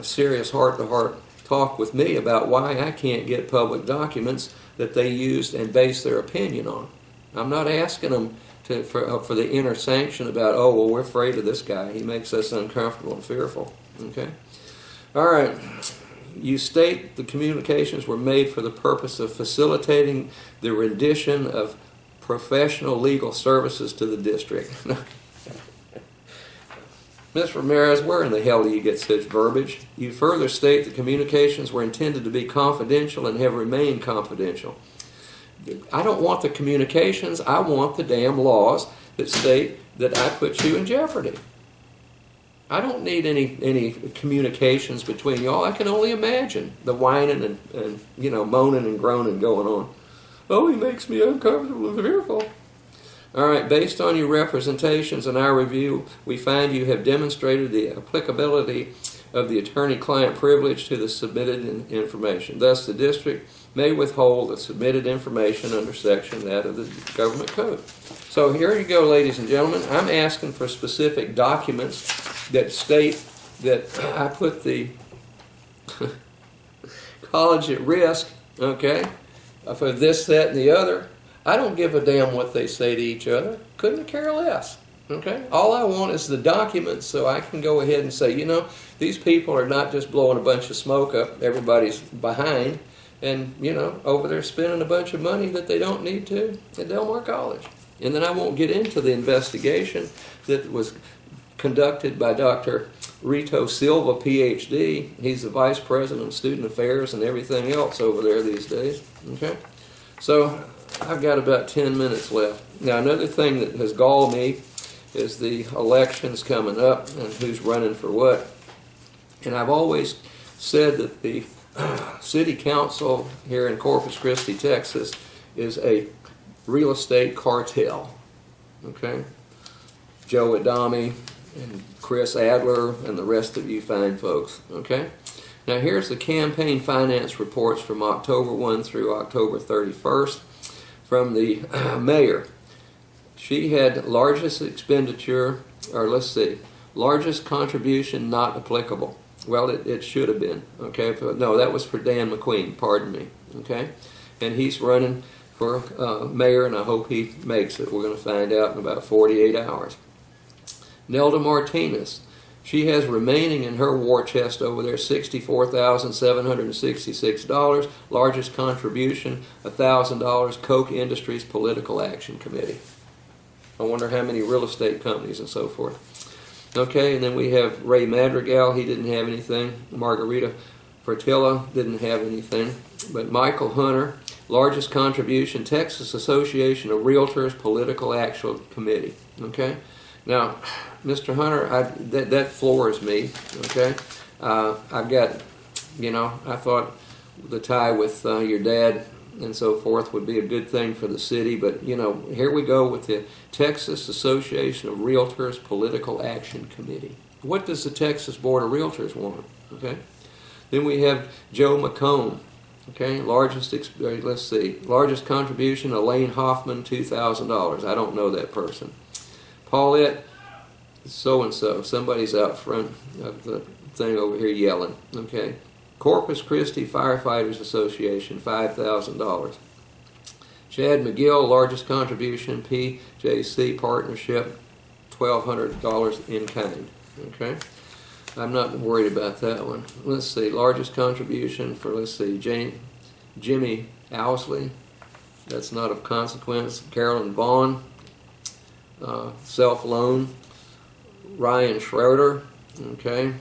A: serious heart-to-heart talk with me about why I can't get public documents that they used and based their opinion on. I'm not asking them for the inner sanction about, oh, well, we're afraid of this guy. He makes us uncomfortable and fearful. Okay? All right. You state the communications were made for the purpose of facilitating the rendition of professional legal services to the district. Ms. Ramirez, where in the hell do you get such verbiage? You further state the communications were intended to be confidential and have remained confidential. I don't want the communications. I want the damn laws that state that I put you in jeopardy. I don't need any communications between y'all. I can only imagine the whining and moaning and groaning going on. Oh, he makes me uncomfortable and fearful. All right, based on your representations and our review, we find you have demonstrated the applicability of the attorney-client privilege to the submitted information. Thus, the district may withhold the submitted information under section that of the government code. So here you go, ladies and gentlemen. I'm asking for specific documents that state that I put the college at risk, okay, for this, that, and the other. I don't give a damn what they say to each other. Couldn't care less. Okay? All I want is the documents so I can go ahead and say, these people are not just blowing a bunch of smoke up everybody's behind and, over there spending a bunch of money that they don't need to at Del Mar College. And then I won't get into the investigation that was conducted by Dr. Rito Silva, Ph.D. He's the Vice President of Student Affairs and everything else over there these days. Okay? So I've got about 10 minutes left. Now, another thing that has galled me is the elections coming up and who's running for what. And I've always said that the city council here in Corpus Christi, Texas, is a real estate cartel. Okay? Joe Adami and Chris Adler and the rest of you fine folks. Okay? Now, here's the campaign finance reports from October 1 through October 31st. From the mayor. She had largest expenditure, or let's see, largest contribution not applicable. Well, it should have been, okay? No, that was for Dan McQueen, pardon me, okay? And he's running for mayor, and I hope he makes it. We're going to find out in about 48 hours. Nelda Martinez, She has remaining in her war chest over there $64,766. Largest contribution, $1,000, Koch Industries Political Action Committee. I wonder how many real estate companies and so forth. Okay, and then we have Ray Madrigal. He didn't have anything. Margarita Fertilla didn't have anything. But Michael Hunter, largest contribution, Texas Association of Realtors Political Action Committee. Okay, now, Mr. Hunter, that floors me. Okay, I've got, I thought the tie with your dad and so forth would be a good thing for the city, but here we go with the Texas Association of Realtors Political Action Committee. What does the Texas Board of Realtors want? Okay, then we have Joe McComb. Okay, largest contribution, Elaine Hoffman, $2,000. I don't know that person. Paulette so-and-so, somebody's out front of the thing over here yelling. Okay, Corpus Christi Firefighters Association, $5,000. Chad McGill, largest contribution, PJC Partnership, $1,200 in kind. Okay, I'm not worried about that one. Let's see, largest contribution for, Jimmy Owsley. That's not of consequence. Carolyn Vaughn, self-loan. Ryan Schroeder, okay,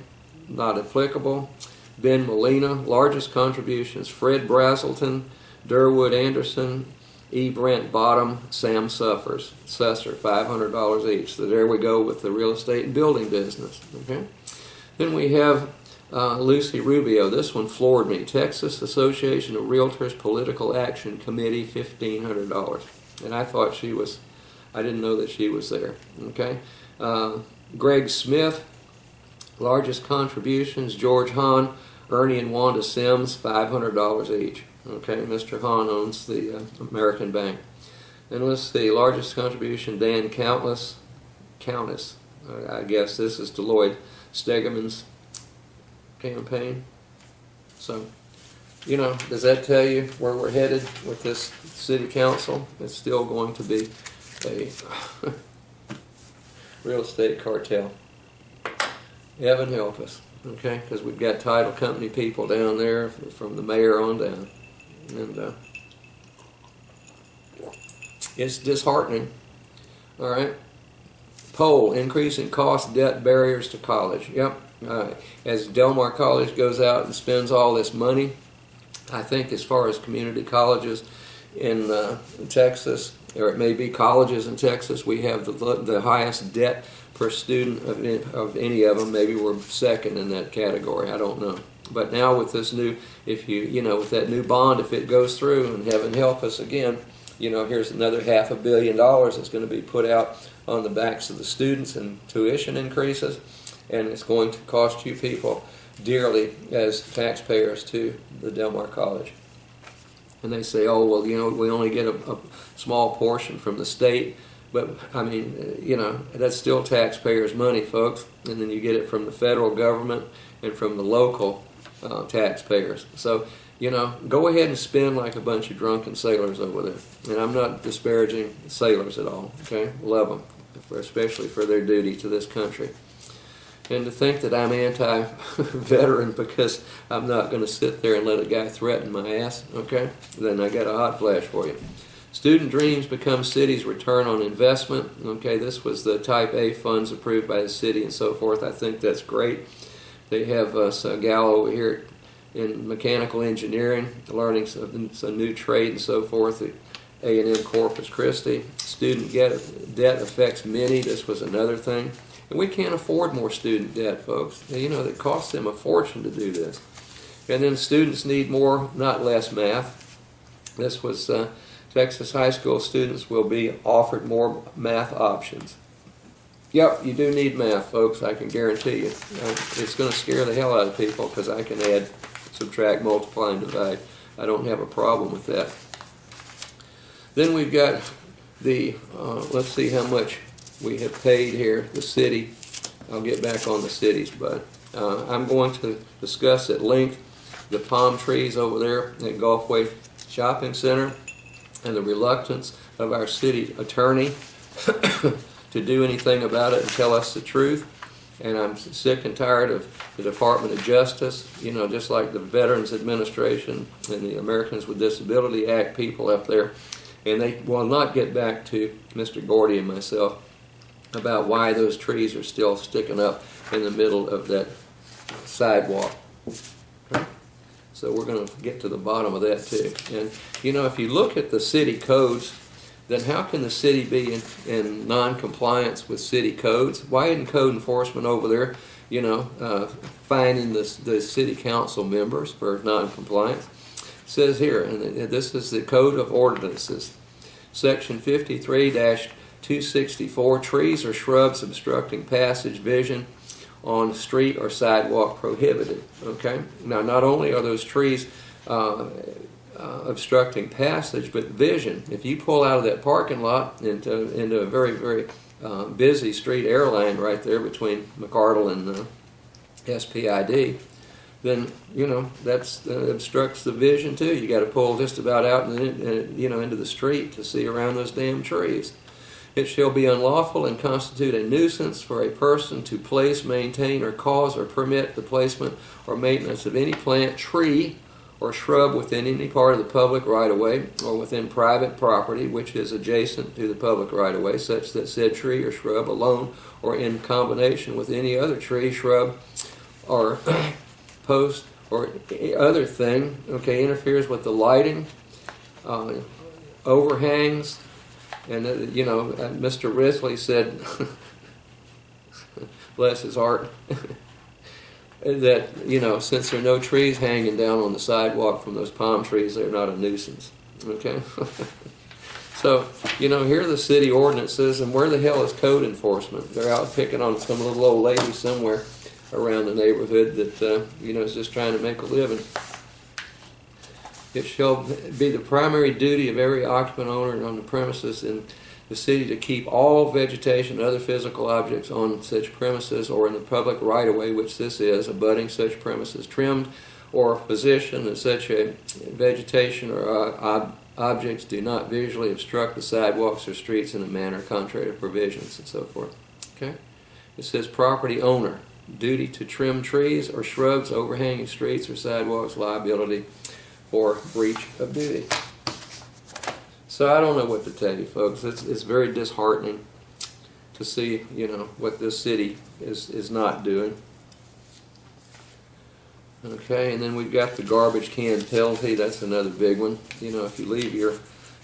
A: not applicable. Ben Molina, largest contributions, Fred Brazelton, Durwood Anderson, E. Brent Bottom, Sam Susser, $500 each. So there we go with the real estate and building business. Okay. Then we have Lucy Rubio. This one floored me. Texas Association of Realtors Political Action Committee, $1,500. And I thought I didn't know that she was there. Okay. Greg Smith, largest contributions, George Hahn, Ernie and Wanda Sims, $500 each. Okay, Mr. Hahn owns the American Bank. And let's see, largest contribution, Dan Countess, I guess this is Deloitte Stegeman's campaign. So, does that tell you where we're headed with this city council? It's still going to be a real estate cartel. Heaven help us, okay? Because we've got title company people down there from the mayor on down. And it's disheartening. All right. Poll, increasing cost, debt barriers to college. Yep. As Del Mar College goes out and spends all this money, I think as far as community colleges in Texas, or it may be colleges in Texas, we have the highest debt per student of any of them. Maybe we're second in that category. I don't know. But now with this new, with that new bond, if it goes through, and heaven help us again, here's another $500 million that's going to be put out on the backs of the students and tuition increases, and it's going to cost you people dearly as taxpayers to the Del Mar College. And they say, oh, well, we only get a small portion from the state. But, I mean, that's still taxpayers' money, folks. And then you get it from the federal government and from the local taxpayers. So, go ahead and spend like a bunch of drunken sailors over there. And I'm not disparaging sailors at all, okay? Love them, especially for their duty to this country. And to think that I'm anti-veteran because I'm not going to sit there and let a guy threaten my ass, okay? Then I got a hot flash for you. Student Dreams Become City's Return on Investment. Okay, this was the Type A funds approved by the city and so forth. I think that's great. They have a gal over here in mechanical engineering, learning some new trade and so forth at A&M Corpus Christi. Student debt affects many. This was another thing. And we can't afford more student debt, folks. It costs them a fortune to do this. And then students need more, not less math. This was Texas high school students will be offered more math options. Yep, you do need math, folks, I can guarantee you. It's going to scare the hell out of people because I can add, subtract, multiply, and divide. I don't have a problem with that. Then we've got the, let's see how much we have paid here, the city. I'll get back on the cities, but I'm going to discuss at length the palm trees over there at Gulfway Shopping Center and the reluctance of our city attorney to do anything about it and tell us the truth. And I'm sick and tired of the Department of Justice, just like the Veterans Administration and the Americans with Disability Act people up there. And they will not get back to Mr. Gordy and myself about why those trees are still sticking up in the middle of that sidewalk. Okay? So we're going to get to the bottom of that too. And if you look at the city codes, then how can the city be in non-compliance with city codes? Why isn't code enforcement over there, fining the city council members for non-compliance? It says here, and this is the Code of Ordinances, Section 53-264, trees or shrubs obstructing passage, vision on street or sidewalk prohibited. Okay. Now, not only are those trees obstructing passage, but vision. If you pull out of that parking lot into a very, very busy street airline right there between McArdle and SPID, then that obstructs the vision too. You got to pull just about out into the street to see around those damn trees. It shall be unlawful and constitute a nuisance for a person to place, maintain, or cause or permit the placement or maintenance of any plant, tree, or shrub within any part of the public right-of-way or within private property which is adjacent to the public right-of-way, such that said tree or shrub alone or in combination with any other tree, shrub, or post or other thing, interferes with the lighting, overhangs, and Mr. Risley said, bless his heart, that since there are no trees hanging down on the sidewalk from those palm trees, they're not a nuisance. Okay. So here are the city ordinances, and where the hell is code enforcement? They're out picking on some little old lady somewhere around the neighborhood that is just trying to make a living. It shall be the primary duty of every occupant owner on the premises in the city to keep all vegetation and other physical objects on such premises or in the public right-of-way, which this is, abutting such premises, trimmed or positioned in such a vegetation or objects do not visually obstruct the sidewalks or streets in a manner contrary to provisions, and so forth. Okay? It says property owner, duty to trim trees or shrubs overhanging streets or sidewalks, liability for breach of duty. So I don't know what to tell you, folks. It's very disheartening to see, what this city is not doing. Okay, and then we've got the garbage can penalty. That's another big one. If you leave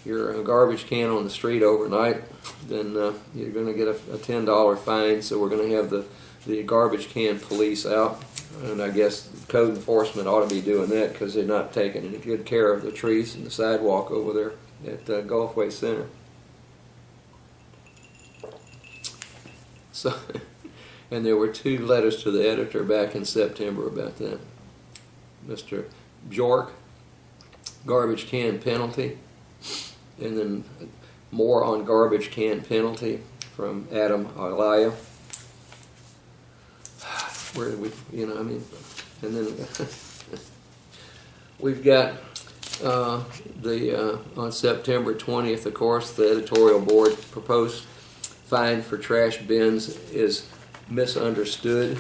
A: your garbage can on the street overnight, then you're going to get a $10 fine. So we're going to have the garbage can police out. And I guess code enforcement ought to be doing that because they're not taking any good care of the trees and the sidewalk over there at Gulfway Center. So, and there were 2 letters to the editor back in September about that. Mr. Bjork, garbage can penalty, and then more on garbage can penalty from Adam Alaya. Where we, and then we've got on September 20th, of course, the editorial board proposed fine for trash bins is misunderstood.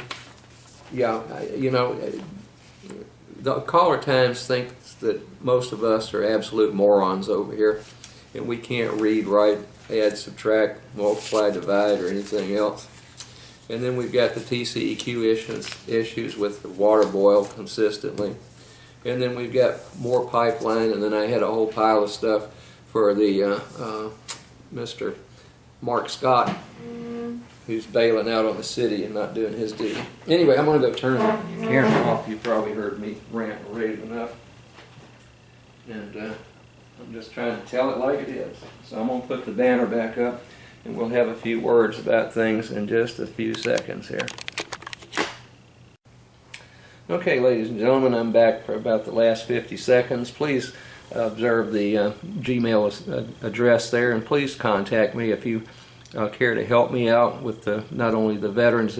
A: Yeah, the caller times thinks that most of us are absolute morons over here, and we can't read, write, add, subtract, multiply, divide, or anything else. And then we've got the TCEQ issues with the water boil consistently. And then we've got more pipeline, and then I had a whole pile of stuff for the Mr. Mark Scott, who's bailing out on the city and not doing his duty. Anyway, I'm going to go turn the camera off. You probably heard me rant and rave enough. And I'm just trying to tell it like it is. So I'm going to put the banner back up, and we'll have a few words about things in just a few seconds here. Okay, ladies and gentlemen, I'm back for about the last 50 seconds. Please observe the Gmail address there, and please contact me if you care to help me out with not only the veterans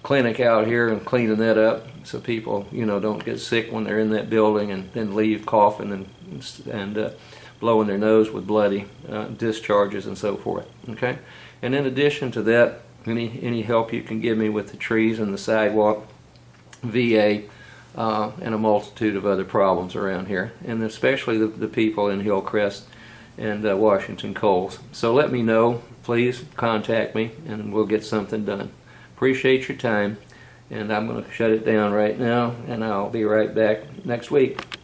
A: clinic out here and cleaning that up so people don't get sick when they're in that building and then leave coughing and blowing their nose with bloody discharges and so forth. Okay, and in addition to that, any help you can give me with the trees and the sidewalk, VA, and a multitude of other problems around here, and especially the people in Hillcrest and Washington Coles. So let me know, please contact me, and we'll get something done. Appreciate your time, and I'm going to shut it down right now, and I'll be right back next week.